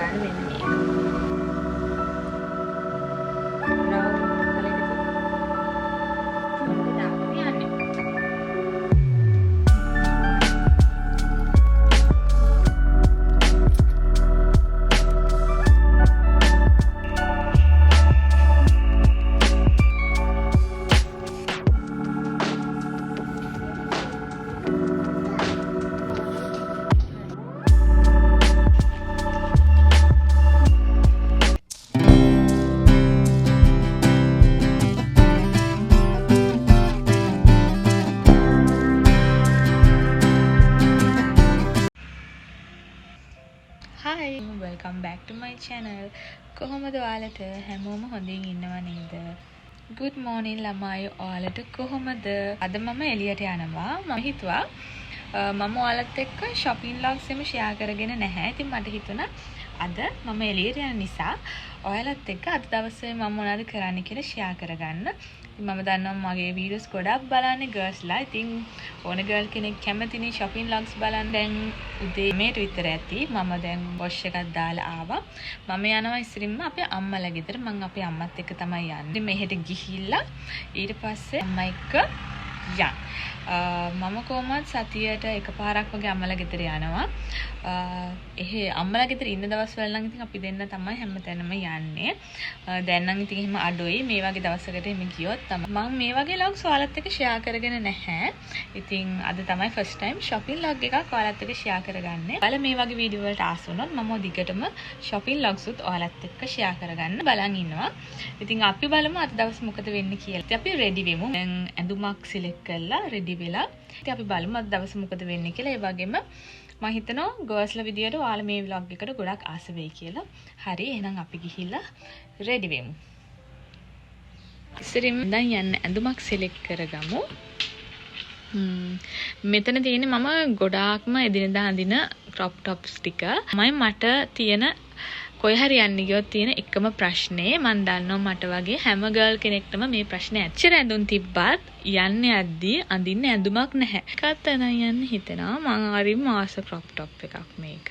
දාන්න මෙන්න මේක. බ්‍රවුන් කලර් එක දාන්න යන්නේ. Hi, welcome back to my channel. කොහොමද ඔයාලට හැමෝම හොඳින් ඉන්නව නේද? Good morning ළමයි. ඔයාලට කොහොමද? අද මම එළියට යනවා. මම හිතුවා මම ඔයාලත් එක්ක shopping vlogs එම share කරගෙන නැහැ. ඉතින් මට හිතුණා අද මම එළියට යන නිසා ඔයාලත් එක්ක අද දවසේ මම මොනවද කරන්න කියලා share කරගන්න. මම දන්නවා මගේ වීඩියෝස් ගොඩක් බලන්නේ ගර්ල්ස්ලා. ඉතින් ඕන ගර්ල් කෙනෙක් කැමතිනේ shopping vlogs බලන්න. දැන් උදේ මේට විතර ඇති. මම දැන් වොෂ් එකක් දාලා ආවා. මම යනවා ඉස්සරින්ම අපේ අම්මලා ගෙදර. මම අපේ අම්මත් එක්ක තමයි යන්නේ. මෙහෙට ගිහිල්ලා ඊට පස්සේ අම්මා එක්ක යන්න. මම කොහොමද සතියට එකපාරක් වගේ අම්මලා ගෙදර යනවා. එහෙ අම්මලා ගෙදර ඉන්න දවස්වල නම් ඉතින් අපි දෙන්න තමයි හැමතැනම යන්නේ. දැන් නම් ඉතින් එහෙම අඩුයි. මේ වගේ දවසකට එහෙම ගියොත් තමයි. මම මේ වගේ vlogs ඔයාලත් එක්ක share කරගෙන නැහැ. ඉතින් අද තමයි first time shopping vlog එකක් ඔයාලත් එක්ක share කරගන්නේ. ඔයාලා මේ වගේ වීඩියෝ වලට ආස වුණොත් මම දිගටම shopping vlogs උත් ඔයාලත් එක්ක share කරගන්න බලන් ඉන්නවා. ඉතින් අපි බලමු අද දවස් මොකද වෙන්නේ කියලා. ඉතින් අපි ready වෙමු. දැන් ඇඳුමක් select කරලා ready වෙලා. ඉතින් අපි බලමු අද දවස් මොකද වෙන්නේ කියලා. ඒ වගේම මම හිතනවා ගර්ල්ස්ලා විදියට ඔයාලා මේ vlog එකට ගොඩක් ආස වෙයි කියලා. හරි එහෙනම් අපි ගිහිල්ලා ready වෙමු. ඉස්සරින් දැන් යන්න ඇඳුමක් select කරගමු. මෙතන තියෙන්නේ මම ගොඩාක්ම එදිනෙදා අඳින crop tops ටික. මට තියෙන කොයි හරි යන්න ගියොත් තියෙන එකම ප්‍රශ්නේ මම දන්නවා මට වගේ හැම ගර්ල් කෙනෙක්ටම මේ ප්‍රශ්නේ ඇත්තට ඇඳුම් තිබ්බත් යන්නේ යද්දී අඳින්න ඇඳුමක් නැහැ. එකත් තැන යන්න හිතෙනවා මම හරිම ආස crop top එකක් මේක.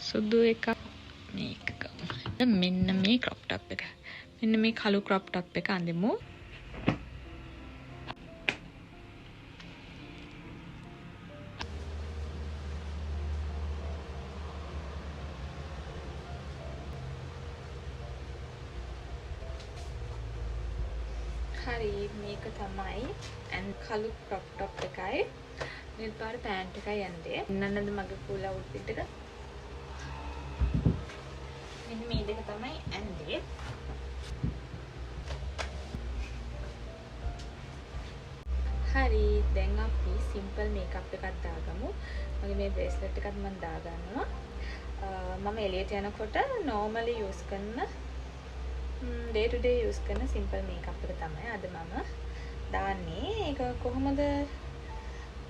සුදු එකක් මේක ගමු. මෙන්න මේ crop top එක. මෙන්න මේ කළු crop top එක අඳිමු. හරි මේක තමයි and කළු crop top එකයි නිල් පාට pant එකයි යන්නේ. ඉන්නන්නද මගේ full outfit එක. මෙන්න මේ දෙක තමයි ඇඳේ. හරි දැන් අපි simple makeup එකක් දාගමු. මගේ මේ bracelet එකත් මම දාගන්නවා. මම එළියට යනකොට normally use කරන day to day use කරන simple makeup එක තමයි අද මම දාන්නේ. ඒක කොහොමද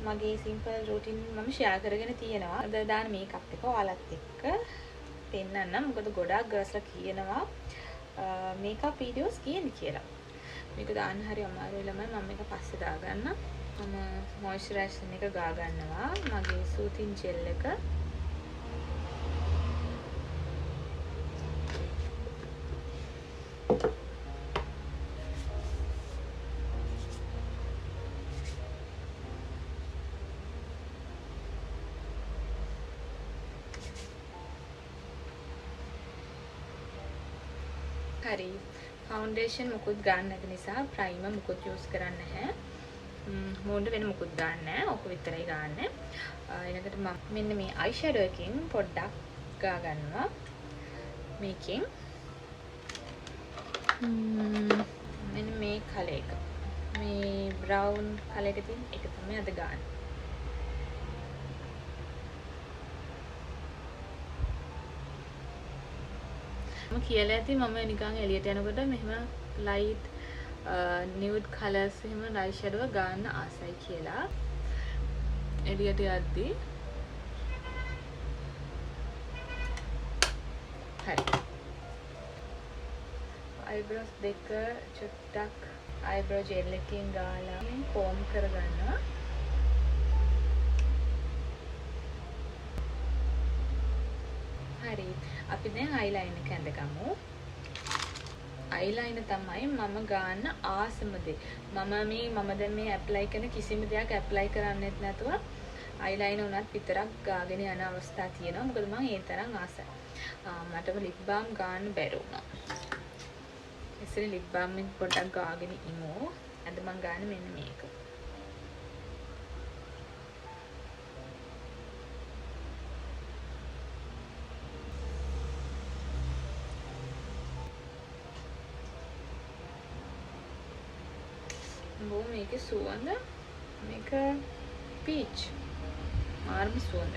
මගේ simple routine මම share කරගෙන තියෙනවා. අද දාන makeup එක ඔයාලත් එක්ක පෙන්නන්න. මොකද ගොඩාක් girlsලා කියනවා makeup videos කියන්නේ කියලා. මේක දාන්න හරි අමාරුයි ළමයි. මම මේක පස්සේ දාගන්න. මම moisturizer එක ගා ගන්නවා. මගේ soothing gel එක හරි ෆවුන්ඩේෂන් මුකුත් ගන්න නැති නිසා ප්‍රයිමර් මුකුත් යූස් කරන්නේ නැහැ. මූණට වෙන මුකුත් ගන්න නැහැ. ඕක විතරයි ගන්න. ඊළඟට මම මෙන්න මේ අයි ෂැඩෝ එකකින් පොඩ්ඩක් ගා ගන්නවා. මේකෙන් මෙන්න මේ කලර් එක. මේ බ්‍රවුන් කලර් එක තියෙන එක තමයි අද ගන්න. මම කියලා ඇති මම නිකන් එළියට යනකොට මෙහෙම ලයිට් නියුඩ් කලර්ස් එහෙම අයි ෂැඩෝ ගන්න ආසයි කියලා. එළියට යද්දී හරි eyebrows දෙක චුට්ටක් eyebrow gel එකකින් ගාලා comb කරගන්නවා. හරි. අපි දැන් අයිලයිනර් එක ඇඳගමු. අයිලයිනර් තමයි මම ගන්න ආසම දේ. මම දැන් මේ ඇප්ලයි කරන කිසිම දෙයක් ඇප්ලයි කරන්නෙත් නැතුව අයිලයිනර් උනත් විතරක් ගාගෙන යන අවස්ථා තියෙනවා. මොකද මම ඒ තරම් ආසයි. මටම ලිප් බාම් ගන්න බැරි වුණා. ඉතින් ලිප් බාම් එක පොඩ්ඩක් ගාගෙන ඉමු. අද මම ගන්න මෙන්න මේක. මේකේ සුවඳ මේක පීච් මාර්ම සුවඳ.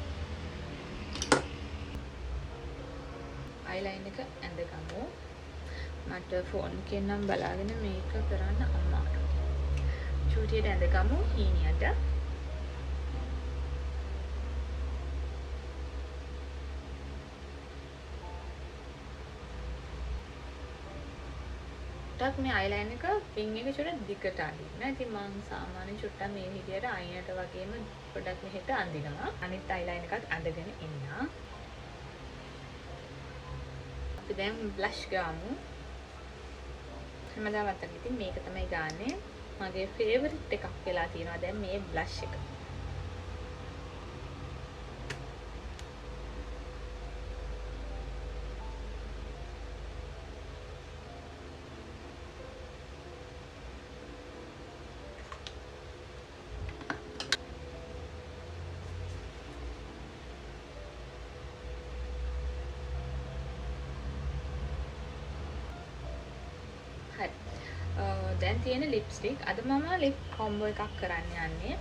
අයිලයිනර් එක ඇඳගමු. මට ෆෝන් එකෙන් නම් බලාගෙන මේක කරන්න අමාරුයි. චූටියට ඇඳගමු හීනියට. මේ අයිලයිනර් එක වින් එක චුට්ටක් දිගට අඳින්න. ඉතින් මම සාමාන්‍ය චුට්ටක් මේ විදියට අයිනට වගේම පොඩක් මෙහෙට අඳිනවා. අනිත් අයිලයිනර් එකත් අඳගෙන ඉන්න. අපි දැන් බ්ලෂ් ගාමු. හැමදාම අතන ඉතින් මේක තමයි ගන්නෙ. මගේ ෆේවරිට් එකක් වෙලා තියෙනවා දැන් මේ බ්ලෂ් එක. දැන් තියෙන ලිප්ස්ටික්. අද මම ලිප් කොම්බෝ එකක් කරන්න යන්නේ.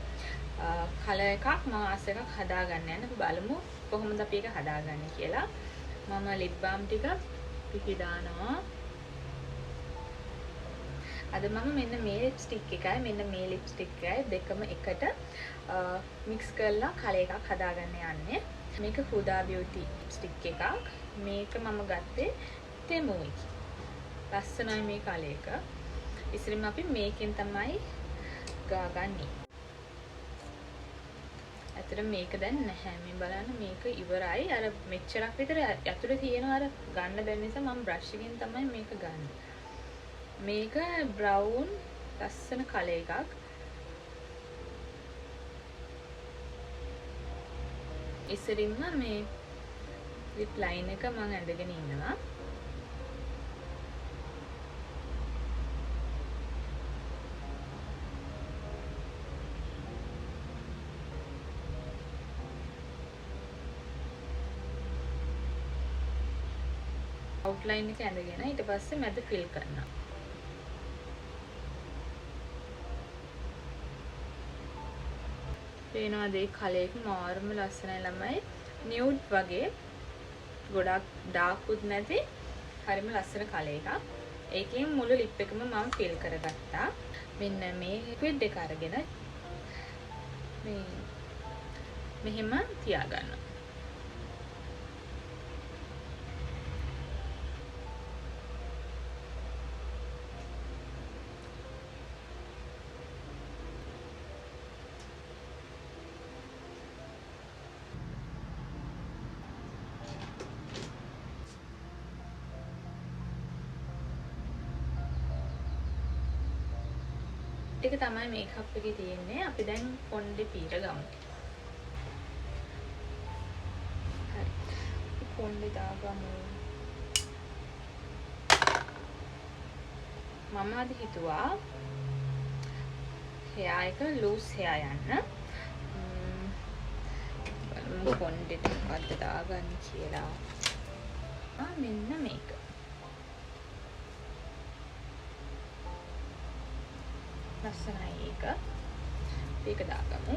කලර් එකක් මාස් එකක් හදාගන්න යන්න. අපි බලමු කොහොමද අපි ඒක හදාගන්නේ කියලා. මම ලිප් බාම් ටික පිපි දානවා. අද මම මෙන්න මේ ලිප්ස්ටික් එකයි මෙන්න මේ ලිප්ස්ටික් එකයි දෙකම එකට මික්ස් කරලා කලර් එකක් හදාගන්න යන්නේ. මේක හුදා බියුටි ලිප්ස්ටික් එකක්. මේක මම ගත්තේ තෙමුයි. ලස්සනයි මේ කලර් එක. ඉතින් අපි මේකෙන් තමයි ගාගන්නේ. ඇත්තට මේක දැන් නැහැ. මේ බලන්න මේක ඉවරයි. අර මෙච්චරක් විතර ඇතුලේ තියෙනවා අර ගන්න බැරි නිසා මම බ්‍රෂ් එකෙන් තමයි මේක ගන්නේ. මේක බ්‍රවුන් ලස්සන කලර් එකක්. ඉතින් මේ ලිප් ලයින් එක මම ඇඳගෙන ඉන්නවා. outline එක ඇඳගෙන ඊට පස්සේ මැද fill කරනවා. පේනවාද ඒ කලර් එක මාර්ම ලස්සනයි ළමයි. නියුඩ් වගේ ගොඩක් ඩාර්ක් උත් නැති හරිම ලස්සන කලර් එකක්. ඒකෙන් මුළු ලිප් එකම මම fill කරගත්තා. මෙන්න මේ ලික්විඩ් එක අරගෙන මේ මෙහෙම තියාගන්න. ටික තමයි මේකප් එකේ තියෙන්නේ. අපි දැන් පොණ්ඩේ පීර ගමු. හරි. පොණ්ඩේ දාගමු. මම අද හිතුවා hair එක loose hair යන්න. පොණ්ඩේ මොකද්ද දාගන්න කියලා. මෙන්න මේක. ලස්සනයි ඒක. ඒක දාගමු.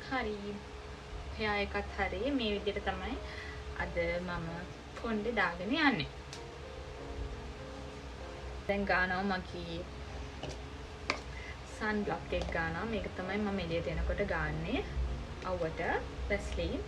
හරි. hair එකත් හරි. මේ විදිහට තමයි අද මම පොණ්ඩේ දාගෙන යන්නේ. දැන් ගානවා මගේ sun block එක ගන්නවා. මේක තමයි මම එළියට එනකොට ගාන්නේ. අවුවට වැස්ලින්.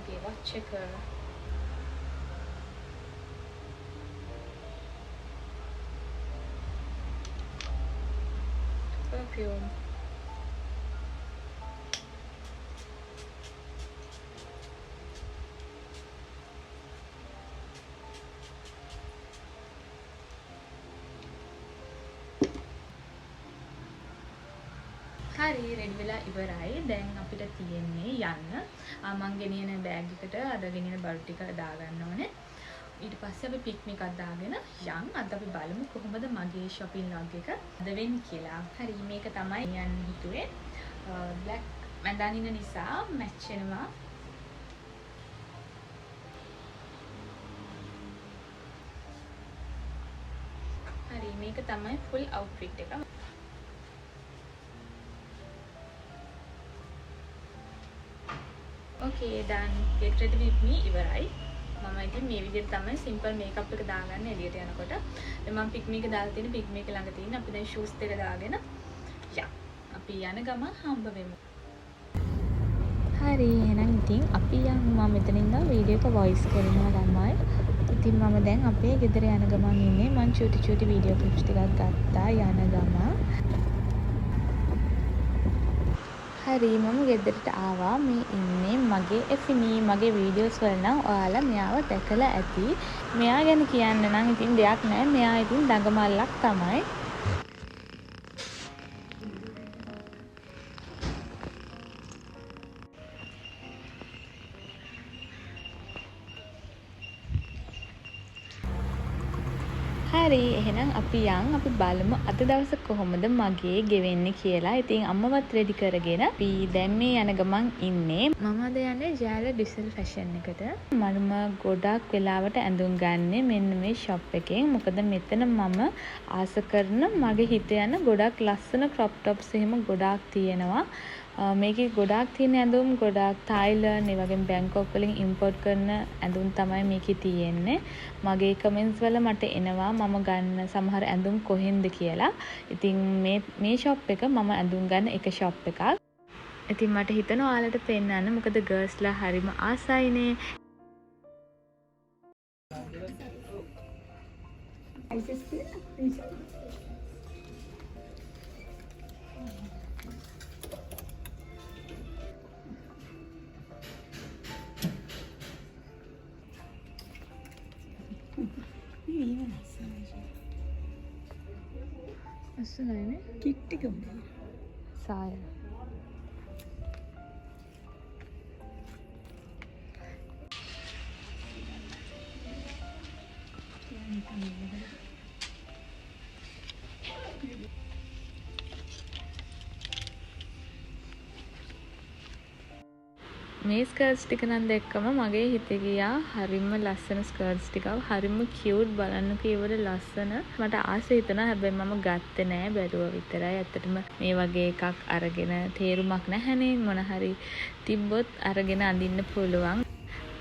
මගේ watch එක. perfume. හරි රෙඩි වෙලා ඉවරයි. දැන් අපිට තියෙන්නේ යන්න. මං ගෙනියන බෑග් එකට අද ගෙනියන බඩු ටික දාගන්න ඕනේ. ඊට පස්සේ අපි පික්නික් එකක් දාගෙන යන්. අද අපි බලමු කොහොමද මගේ shopping log එක අද වෙන්නේ කියලා. හරි මේක තමයි යන්න හිතුවේ. black මැදානින නිසා මැච් වෙනවා. හරි මේක තමයි full outfit එක. Okay done. Get ready with me ඉවරයි. මම ඉතින් මේ විදිහට තමයි simple makeup එක දාගන්න එළියට යනකොට. දැන් මම pick me එක දාලා තියෙන pick me එක ළඟ තියෙන අපි දැන් shoes දෙක දාගෙන අපි යන ගමන් හම්බ වෙමු. හරි එහෙනම් ඉතින් අපි යමු. මම මෙතන ඉඳන් වීඩියෝ එක voice කරනවා ළමයි. ඉතින් මම දැන් අපේ ගෙදර යන ගමන් ඉන්නේ. මම චූටි වීඩියෝ clips ටිකක් ගත්තා යන ගමන්. හරි මම ගෙදරට ආවා. මේ ඉන්නේ මගේ එෆිනි. මගේ වීඩියෝස් වල නම් ඔයාලා මෙයාව දැකලා ඇති. මෙයා ගැන කියන්න නම් ඉතින් දෙයක් නැහැ. මෙයා ඉතින් දඟමල්ලක් තමයි. හරි එහෙනම් අපි බලමු අද දවස කොහොමද මගේ ගෙවෙන්නේ කියලා. ඉතින් අම්මවත් රෙඩි කරගෙන අපි දැන් මේ යන ගමන් ඉන්නේ. මම අද යන්නේ ජෑල ඩිසල් ෆැෂන් එකට. මම ගොඩක් වෙලාවට ඇඳුම් ගන්නෙ මෙන්න මේ ෂොප් එකෙන්. මොකද මෙතන මම ආස කරන මගේ හිත යන ගොඩක් ලස්සන ක්‍රොප් টොප්ස් එහෙම ගොඩාක් තියෙනවා. මේකේ ගොඩාක් තියෙන ඇඳුම් ගොඩාක් තායිලන්ඩ් ඒ වගේම බැංකොක් වලින් ඉම්පෝට් කරන ඇඳුම් තමයි මේකේ තියෙන්නේ. මගේ කමෙන්ට්ස් වල මට එනවා මම ගන්න සමහර ඇඳුම් කොහෙන්ද කියලා. ඉතින් මේ ෂොප් එක මම ඇඳුම් ගන්න එක ෂොප් එකක්. ඉතින් මට හිතෙනවා ඔයාලට පෙන්නන්න. මොකද ගර්ල්ස්ලා හරිම ආසයිනේ. අස්සනයිනේ කිට් එක උනේ සාය මේ ස්කර්ට්ස් ටික නම් දැක්කම මගේ හිතේ ගියා හරිම ලස්සන ස්කර්ට්ස් ටිකක් හරිම කියුට් බලන්නකෝ ඒවල ලස්සන මට ආස හිතුණා හැබැයි මම ගත්තේ නෑ බැලුවා විතරයි ඇත්තටම මේ වගේ එකක් අරගෙන තේරුමක් නැහැනේ මොන හරි තිබ්බොත් අරගෙන අඳින්න පුළුවන්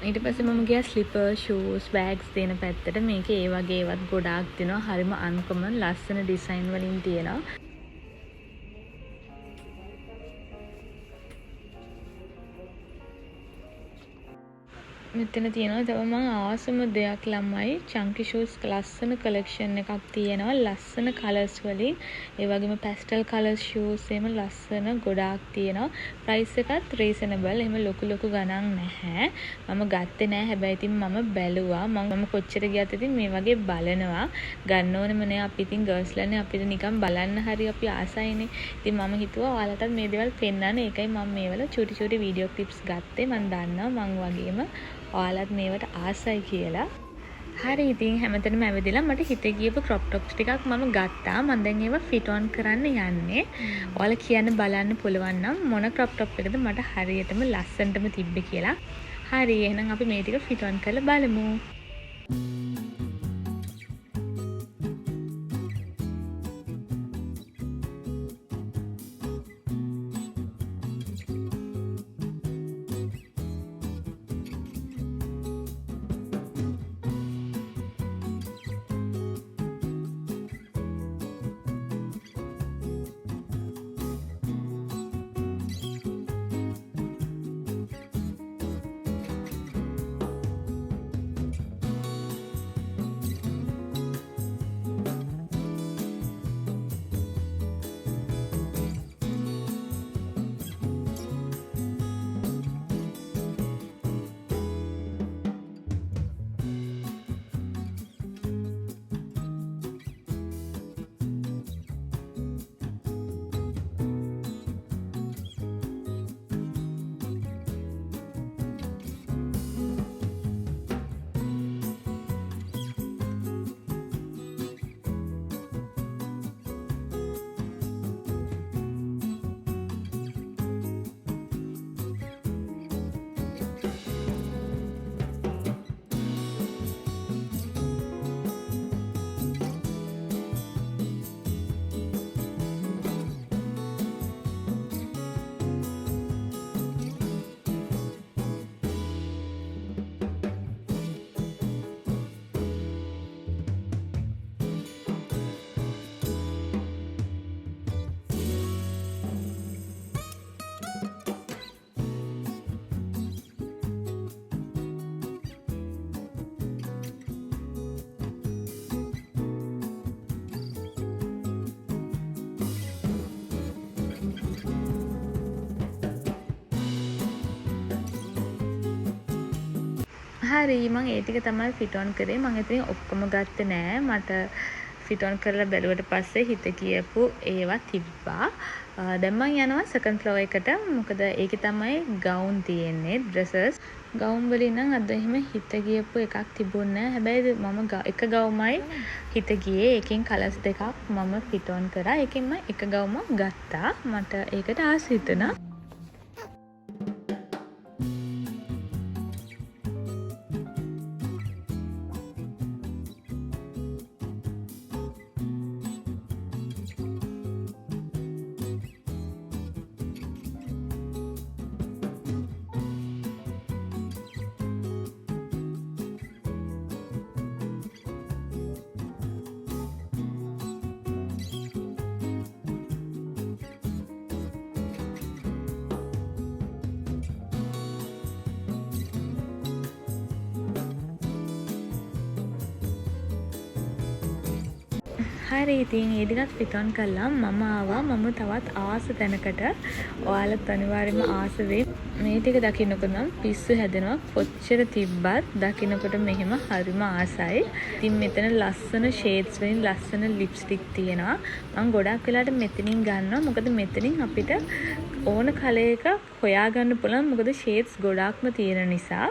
ඊට පස්සේ මම ගියා ස්ලිපර් ෂූස් බෑග්ස් තියෙන පැත්තට මේකේ ඒ වගේ ඒවත් ගොඩාක් තියෙනවා හරිම අන්කොමන් ලස්සන ඩිසයින් වලින් තියෙනවා මෙතන තියෙනවා තව මම ආසම දෙයක් ළමයි චන්කි ෂූස් ලස්සන කලෙක්ෂන් එකක් තියෙනවා ලස්සන කලර්ස් වලින් ඒ වගේම පැස්ටල් කලර්ස් ෂූස් එහෙම ලස්සන ගොඩාක් තියෙනවා ප්‍රයිස් එකත් රීසනබල් එහෙම ලොකු ගණන් නැහැ මම ගත්තේ නැහැ හැබැයි ඉතින් මම බැලුවා මම කොච්චර ගියත් ඉතින් මේ වගේ බලනවා ගන්න ඕනෙම නෑ අපි ඉතින් ගර්ල්ස්ලානේ අපිට නිකන් බලන්න හරි අපි ආසයිනේ ඉතින් මම හිතුවා ඔයාලටත් මේ දේවල් පෙන්නන්න ඒකයි මම මේවල චූටි වීඩියෝ ක්ලිප්ස් ගත්තේ මම දන්නවා මං වගේම ඔයාලත් මේවට ආසයි කියලා. හරි ඉතින් හැමතැනම ඇවිදලා මට හිතේ ගියපු ක්‍රොප් টොප්ස් ටිකක් මම ගත්තා. මම දැන් ඒවා ෆිට ඔන් කරන්න යන්නේ. ඔයාලා කියන්න බලන්න පුළුවන් නම් මොන ක්‍රොප් টොප් එකද මට හරියටම ලස්සනටම තිබ්බේ කියලා. හරි එහෙනම් අපි මේ ටික ෆිට ඔන් කරලා බලමු. හරි මම ඒ ටික තමයි ෆිට ඔන් කරේ. මම ඉතින් ඔක්කොම ගත්තේ නෑ. මට ෆිට ඔන් කරලා බැලුවට පස්සේ හිත කියපු ඒවා තිබ්බා. දැන් මම යනවා සෙකන්ඩ් ෆ්ලෝර් එකට. මොකද ඒකේ තමයි ගවුන් තියෙන්නේ, ඩ්‍රෙසස්. ගවුන් වලින් නම් අද එහෙම හිත ගියපු එකක් තිබුණේ නෑ. හැබැයි මම එක ගවුමයි හිත ගියේ. ඒකෙන් කලර්ස් දෙකක් මම ෆිට ඔන් කරා. ඒකෙන් මම එක ගවුමක් ගත්තා. මට ඒකට ආස හිතුණා. හරි ඉතින් ඒ ටිකත් ෆිට ඔන් කළා. මම ආවා මම තවත් ආස තැනකට. ඔයාලත් අනිවාර්යයෙන්ම ආස වෙයි. මේ ටික දකින්නකොට නම් පිස්සු හැදෙනවා. කොච්චර තිබ්බත් දකින්නකොට මෙහෙම හරිම ආසයි. ඉතින් මෙතන ලස්සන ෂේඩ්ස් වලින් ලස්සන ලිප්ස්ටික් තියෙනවා. මම ගොඩක් වෙලාවට මෙතනින් ගන්නවා. මොකද මෙතනින් අපිට ඕන කලර් එක හොයාගන්න පුළුවන්. මොකද ෂේඩ්ස් ගොඩක්ම තියෙන නිසා.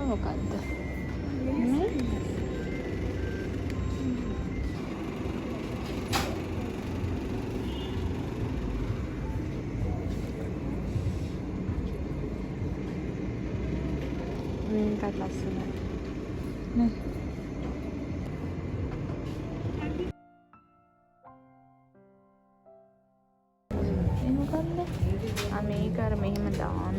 මොකක්ද? මේකත් ලස්සනයි. නේ. ඒ මොකක්ද? මේක අර මෙහෙම දාන්න.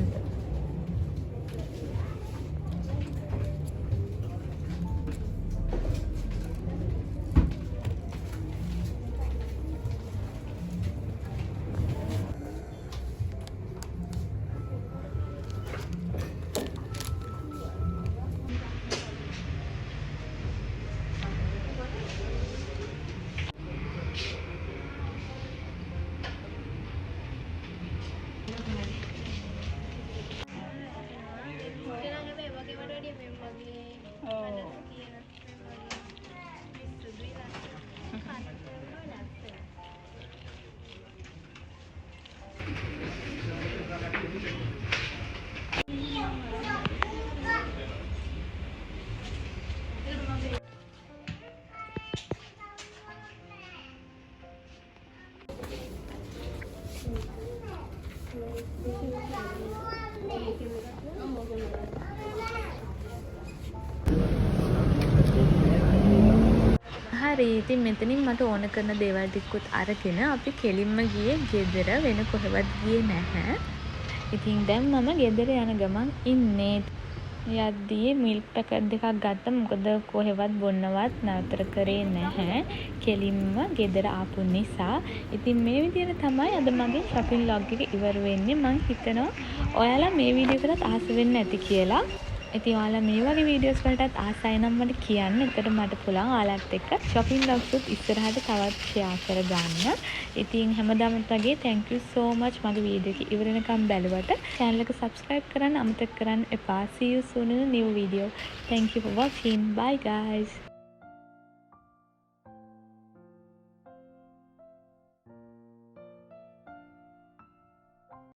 හරි ඉතින් මෙතනින් මට ඕන කරන දේවල් ටිකකුත් අරගෙන අපි කෙලින්ම ගියේ ගෙදර. වෙන කොහෙවත් ගියේ නැහැ. ඉතින් දැන් මම ගෙදර යන ගමන් ඉන්නේ. යද්දී මිල්ක් පැකට් දෙකක් ගත්තා. මොකද කොහෙවත් බොන්නවත් නතර කරේ නැහැ. කෙලින්ම ගෙදර ආපු නිසා. ඉතින් මේ විදිහට තමයි අද මගේ shopping vlog එක ඉවර වෙන්නේ. මම හිතනවා ඔයාලා මේ වීඩියෝ එකකට ආස වෙන්න ඇති කියලා. ඉතින් ඔයාලා මේ වගේ වීඩියෝස් වලටත් ආසයි නම් මට කියන්න. එතකොට මට පුළුවන් ඔයාලත් එක්ක shopping vlogs උත් ඉස්සරහට තවත් share කරගන්න. ඉතින් හැමදාමත් වගේ thank you so much මගේ වීඩියෝ එක ඉවර වෙනකම් බැලුවට. channel එක subscribe කරන්න අමතක කරන්න එපා. See you soon in a new video. Thank you for watching. Bye guys.